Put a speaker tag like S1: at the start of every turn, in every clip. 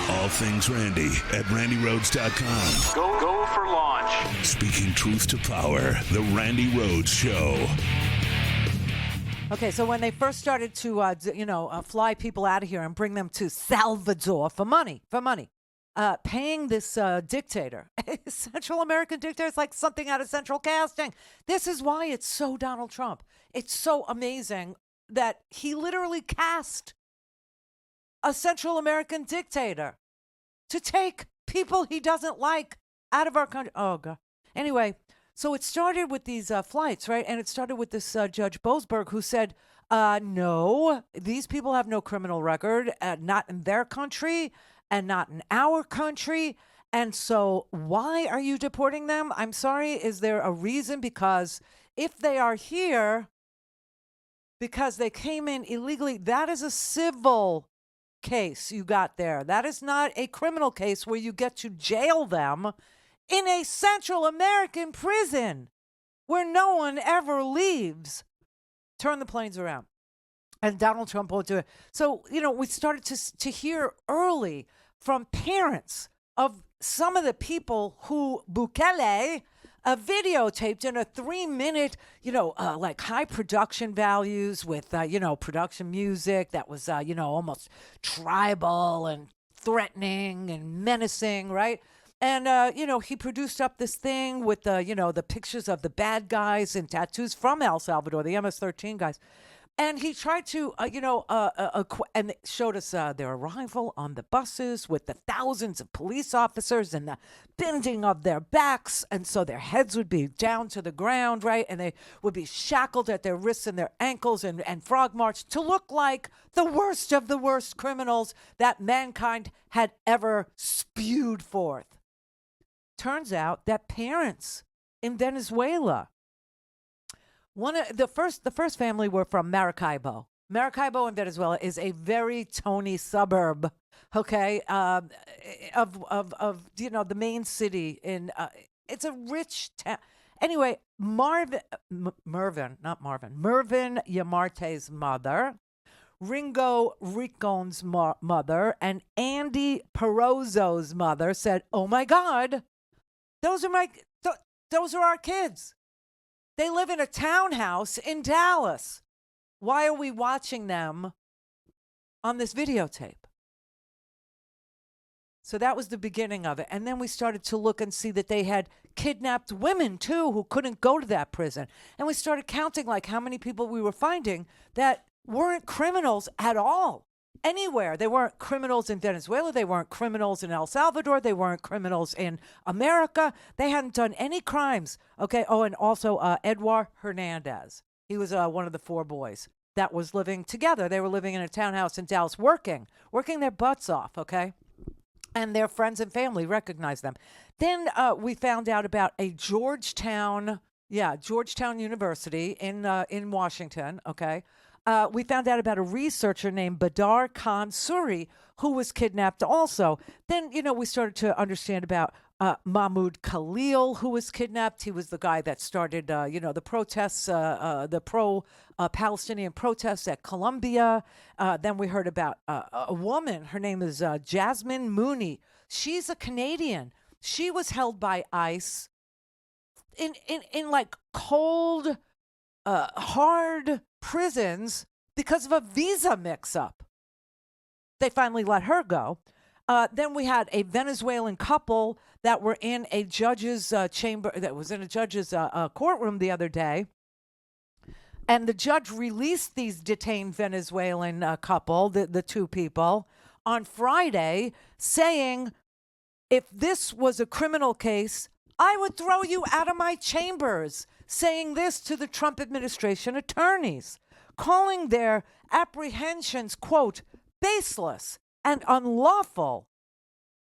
S1: All things Randi at RandyRhodes.com.
S2: Go for launch.
S1: Speaking truth to power, the Randi Rhodes Show.
S3: Okay, so when they first started to, fly people out of here and bring them to Salvador for money, paying this dictator, Central American dictator, it's like something out of Central Casting. This is why it's so Donald Trump. It's so amazing that he literally cast a Central American dictator to take people he doesn't like out of our country. Oh, God. Anyway, so it started with these flights, right? And it started with this Judge Boasberg who said, no, these people have no criminal record, not in their country and not in our country. And so why are you deporting them? I'm sorry. Is there a reason? Because if they are here because they came in illegally, that is a civil case you got there. That is not a criminal case where you get to jail them in a Central American prison where no one ever leaves. Turn the planes around. And Donald Trump won't do it. So, we started to hear early from parents of some of the people who Bukele videotaped in a 3-minute, like high production values with, production music that was, almost tribal and threatening and menacing, right? And, he produced up this thing with, the pictures of the bad guys and tattoos from El Salvador, the MS-13 guys. And he tried to, and showed us their arrival on the buses with the thousands of police officers and the bending of their backs. And so their heads would be down to the ground, right? And they would be shackled at their wrists and their ankles and frog marched to look like the worst of the worst criminals that mankind had ever spewed forth. Turns out that parents in Venezuela, the first family were from Maracaibo. Maracaibo in Venezuela is a very Tony suburb, okay, of the main city in. It's a rich town. Anyway, Mervin Yamarte's mother, Ringo Ricon's mother, and Andy Perozzo's mother said, "Oh my God, those are our kids. They live in a townhouse in Dallas. Why are we watching them on this videotape?" So that was the beginning of it. And then we started to look and see that they had kidnapped women, too, who couldn't go to that prison. And we started counting, like, how many people we were finding that weren't criminals at all. Anywhere. They weren't criminals in Venezuela. They weren't criminals in El Salvador. They weren't criminals in America. They hadn't done any crimes. Okay. Oh, and also Edward Hernandez. He was one of the 4 boys that was living together. They were living in a townhouse in Dallas, working their butts off. Okay. And their friends and family recognized them. Then we found out about a Georgetown University in Washington. Okay. We found out about a researcher named Badar Khan Suri who was kidnapped also. Then, we started to understand about Mahmoud Khalil, who was kidnapped. He was the guy that started, the protests, the pro-Palestinian protests at Columbia. Then we heard about a woman. Her name is Jasmine Mooney. She's a Canadian. She was held by ICE in like cold, hard prisons because of a visa mix-up. They finally let her go. Then we had a Venezuelan couple that were in a judge's chamber, that was in a judge's courtroom the other day. And the judge released these detained Venezuelan couple, the 2 people, on Friday, saying, if this was a criminal case, I would throw you out of my chambers, saying this to the Trump administration attorneys, calling their apprehensions, quote, baseless and unlawful.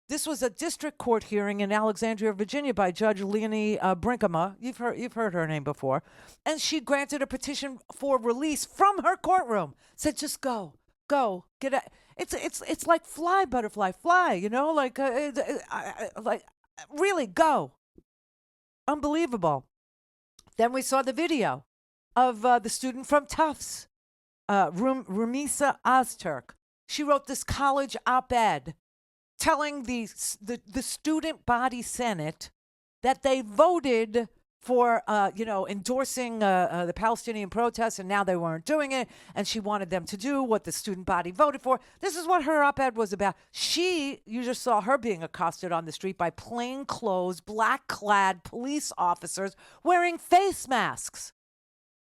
S3: This was a district court hearing in Alexandria, Virginia by Judge Leonie Brinkema. You've heard her name before. And she granted a petition for release from her courtroom. Said, just go, get it. It's like fly, butterfly, fly, like really go. Unbelievable. Then we saw the video of the student from Tufts, Rumisa Ozturk. She wrote this college op-ed telling the student body senate that they voted for, endorsing the Palestinian protests, and now they weren't doing it, and she wanted them to do what the student body voted for. This is what her op-ed was about. You just saw her being accosted on the street by plainclothes, black-clad police officers wearing face masks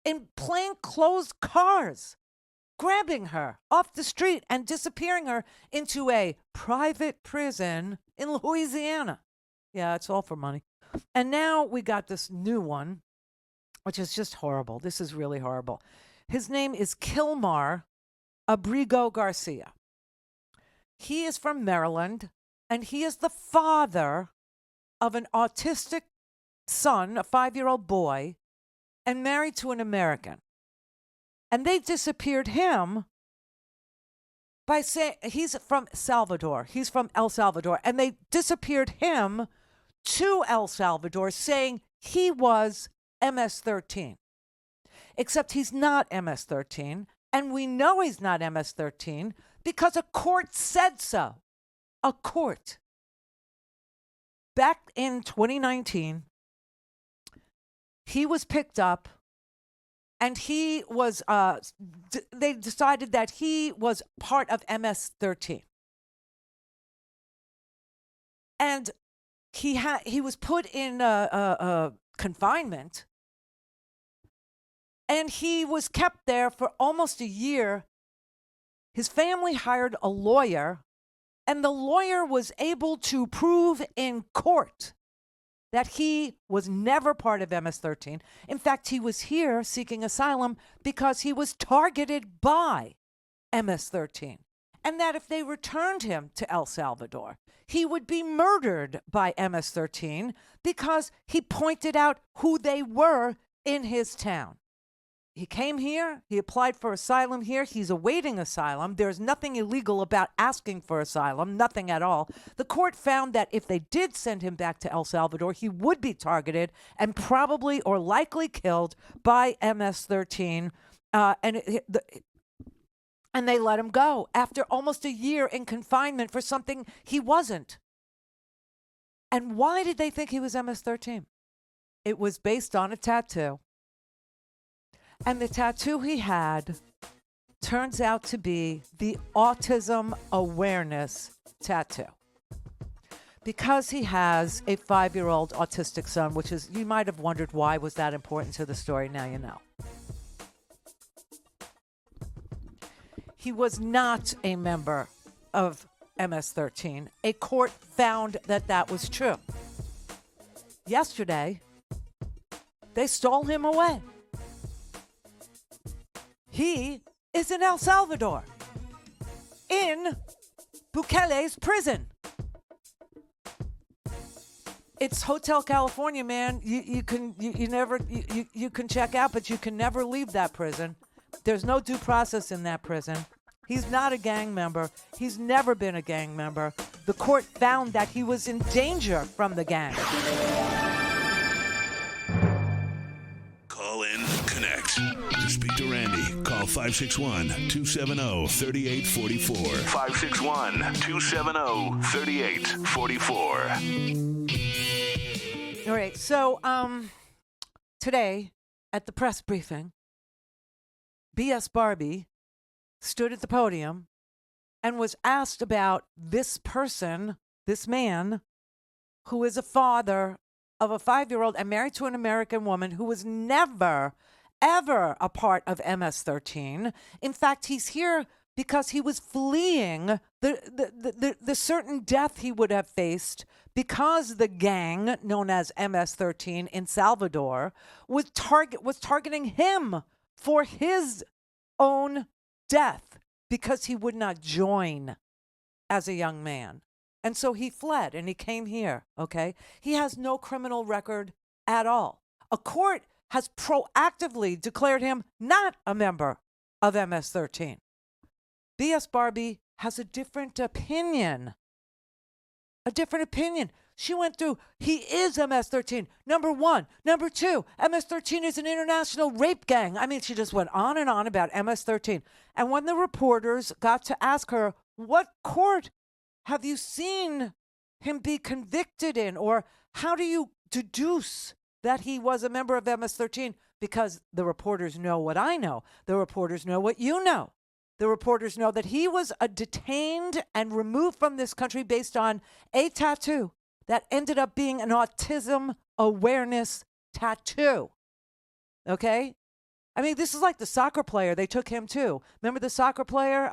S3: in plainclothes cars, grabbing her off the street and disappearing her into a private prison in Louisiana. Yeah, it's all for money. And now we got this new one, which is just horrible. This is really horrible. His name is Kilmar Abrego Garcia. He is from Maryland, and he is the father of an autistic son, a 5-year-old boy, and married to an American. And they disappeared him by saying he's from Salvador. He's from El Salvador. And they disappeared him to El Salvador, saying he was MS-13. Except he's not MS-13, and we know he's not MS-13 because a court said so. A court. Back in 2019, he was picked up, and he was, they decided that he was part of MS-13. And he was put in confinement, and he was kept there for almost a year. His family hired a lawyer, and the lawyer was able to prove in court that he was never part of MS-13. In fact, he was here seeking asylum because he was targeted by MS-13. And that if they returned him to El Salvador, he would be murdered by MS-13 because he pointed out who they were in his town. He came here. He applied for asylum here. He's awaiting asylum. There's nothing illegal about asking for asylum, nothing at all. The court found that if they did send him back to El Salvador, he would be targeted and probably or likely killed by MS-13. And they let him go after almost a year in confinement for something he wasn't. And why did they think he was MS-13? It was based on a tattoo. And the tattoo he had turns out to be the autism awareness tattoo. Because he has a 5-year-old autistic son, which is, you might have wondered why was that important to the story. Now you know. He was not a member of MS-13. A court found that that was true. Yesterday, they stole him away. He is in El Salvador, in Bukele's prison. It's Hotel California, man. You can check out, but you can never leave that prison. There's no due process in that prison. He's not a gang member. He's never been a gang member. The court found that he was in danger from the gang.
S1: Call in, connect. To speak to Randi, call 561-270-3844. 561-270-3844.
S3: All right, so today at the press briefing, BS Barbie stood at the podium and was asked about this person, this man, who is a father of a 5-year-old and married to an American woman who was never, ever a part of MS-13. In fact, he's here because he was fleeing the certain death he would have faced because the gang known as MS-13 in Salvador was targeting him for his own death because he would not join as a young man. And so he fled and he came here, okay? He has no criminal record at all. A court has proactively declared him not a member of MS-13. BS Barbie has a different opinion. A different opinion. She went through, he is MS-13, number one. Number two, MS-13 is an international rape gang. I mean, she just went on and on about MS-13. And when the reporters got to ask her, what court have you seen him be convicted in? Or how do you deduce that he was a member of MS-13? Because the reporters know what I know. The reporters know what you know. The reporters know that he was detained and removed from this country based on a tattoo that ended up being an autism awareness tattoo. Okay? I mean, this is like the soccer player. They took him too. Remember the soccer player?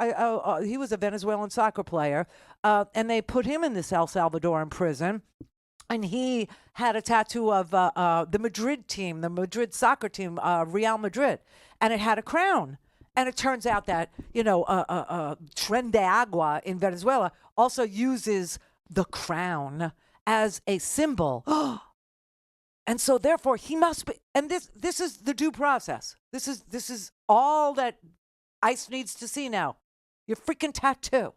S3: He was a Venezuelan soccer player. And they put him in this El Salvadoran prison. And he had a tattoo of the Madrid team, the Madrid soccer team, Real Madrid. And it had a crown. And it turns out that, Tren de Agua in Venezuela also uses the crown as a symbol. And so therefore he must be, and this is the due process. This is all that ICE needs to see now. Your freaking tattoo.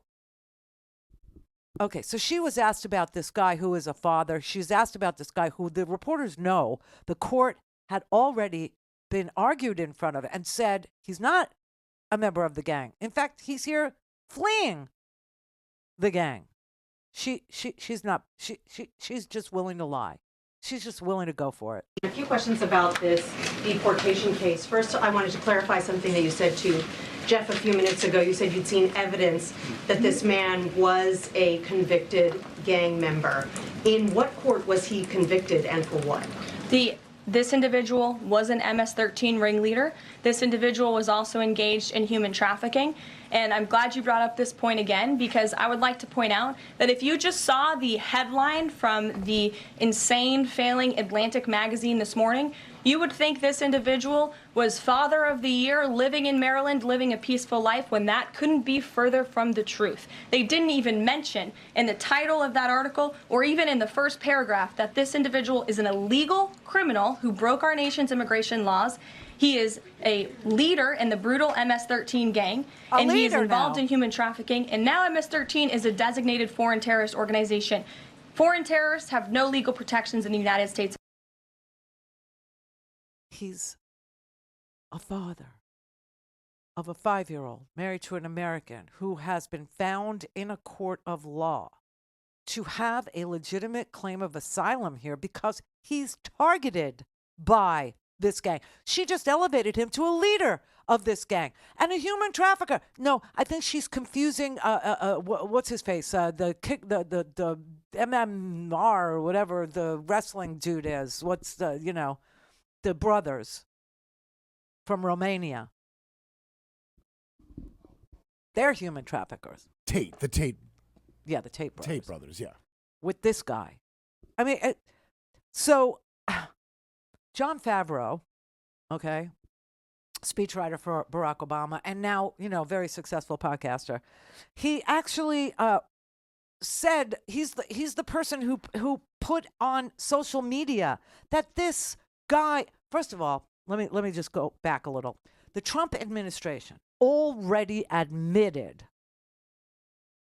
S3: Okay, so she was asked about this guy who is a father. She's asked about this guy who the reporters know the court had already been argued in front of and said he's not a member of the gang. In fact, he's here fleeing the gang. She's just willing to lie. She's just willing to go for it.
S2: A few questions about this deportation case. First, I wanted to clarify something that you said to Jeff a few minutes ago. You said you'd seen evidence that this man was a convicted gang member. In what court was he convicted and for what?
S4: This individual was an MS-13 ringleader. This individual was also engaged in human trafficking. And I'm glad you brought up this point again, because I would like to point out that if you just saw the headline from the insane failing Atlantic magazine this morning, you would think this individual was Father of the Year, living in Maryland, living a peaceful life, when that couldn't be further from the truth. They didn't even mention in the title of that article, or even in the first paragraph, that this individual is an illegal criminal who broke our nation's immigration laws. He is a leader in the brutal MS-13 gang, and he is involved in human trafficking. And now MS-13 is a designated foreign terrorist organization. Foreign terrorists have no legal protections in the United States.
S3: He's a father of a 5-year-old married to an American who has been found in a court of law to have a legitimate claim of asylum here because he's targeted by this gang. She just elevated him to a leader of this gang and a human trafficker. No, I think she's confusing what's his face, the MMR or whatever the wrestling dude is. What's the brothers from Romania. They're human traffickers.
S5: The Tate.
S3: Yeah, the Tate brothers.
S5: Tate brothers, yeah.
S3: With this guy. I mean, so John Favreau, okay, speechwriter for Barack Obama, and now, very successful podcaster. He actually said he's the person who put on social media that this guy. First of all, let me just go back a little. The Trump administration already admitted.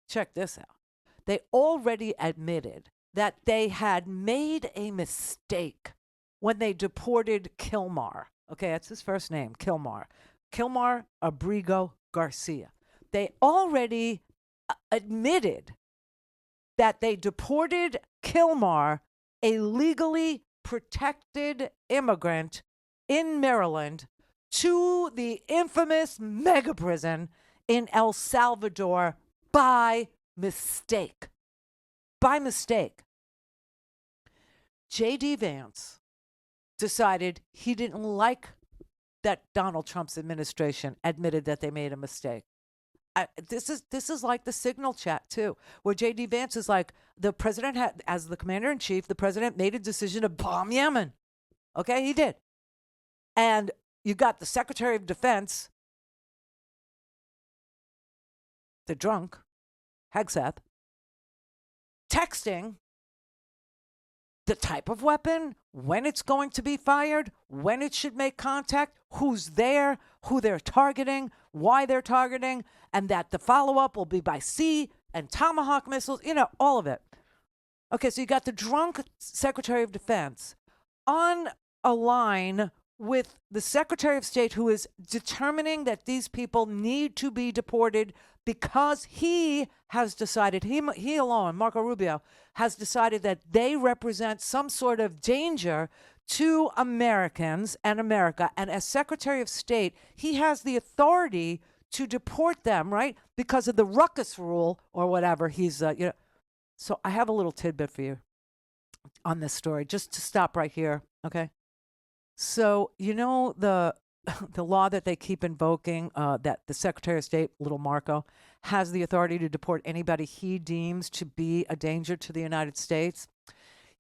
S3: Check this out. They already admitted that they had made a mistake when they deported Kilmar. Okay, that's his first name, Kilmar. Kilmar Abrego Garcia. They already admitted that they deported Kilmar, a legally protected immigrant in Maryland, to the infamous mega prison in El Salvador by mistake. By mistake. J.D. Vance decided he didn't like that Donald Trump's administration admitted that they made a mistake. This is like the signal chat too, where J.D. Vance is like, the president had, as the commander-in-chief, the president made a decision to bomb Yemen. Okay, he did. And you got the Secretary of Defense, the drunk, Hegseth, texting the type of weapon, when it's going to be fired, when it should make contact, who's there, who they're targeting, why they're targeting, and that the follow-up will be by sea and Tomahawk missiles, all of it. Okay, so you got the drunk Secretary of Defense on a line with the Secretary of State who is determining that these people need to be deported because he has decided, he alone, Marco Rubio, has decided that they represent some sort of danger to Americans and America. And as Secretary of State, he has the authority to deport them, right? Because of the ruckus rule or whatever. So I have a little tidbit for you on this story, just to stop right here, okay? So, the law that they keep invoking, that the Secretary of State, little Marco, has the authority to deport anybody he deems to be a danger to the United States.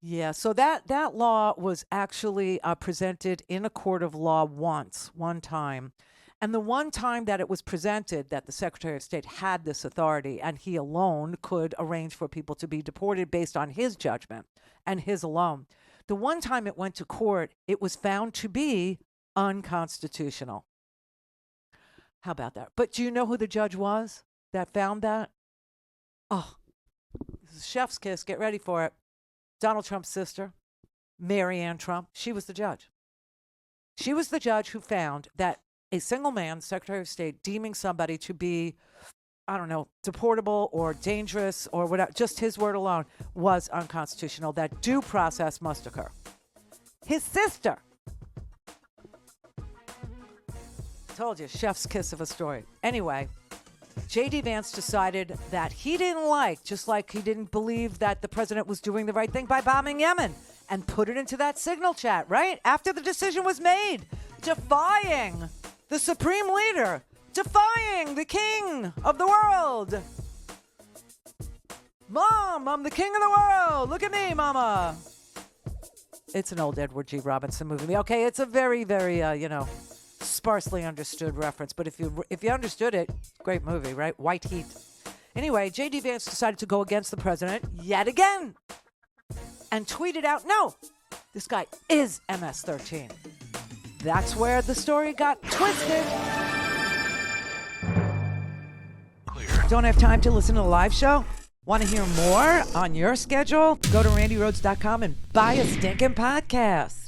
S3: Yeah, so that law was actually presented in a court of law one time. And the one time that it was presented that the Secretary of State had this authority and he alone could arrange for people to be deported based on his judgment and his alone. The one time it went to court, it was found to be unconstitutional. How about that? But do you know who the judge was that found that? Oh, this is chef's kiss. Get ready for it. Donald Trump's sister, Mary Ann Trump. She was the judge. She was the judge who found that a single man, Secretary of State, deeming somebody to be, I don't know, deportable or dangerous or whatever, just his word alone, was unconstitutional, that due process must occur. His sister. Told you, chef's kiss of a story. Anyway, J.D. Vance decided that he didn't like, just like he didn't believe that the president was doing the right thing by bombing Yemen, and put it into that signal chat, right? After the decision was made, defying the supreme leader, defying the king of the world. Mom, I'm the king of the world. Look at me, mama. It's an old Edward G. Robinson movie. Okay, it's a very, very, sparsely understood reference. But if you understood it, great movie, right? White Heat. Anyway, J.D. Vance decided to go against the president yet again and tweeted out, no, this guy is MS-13. That's where the story got twisted.
S1: Clear.
S3: Don't have time to listen to the live show? Want to hear more on your schedule? Go to randyrhodes.com and buy a stinking podcast.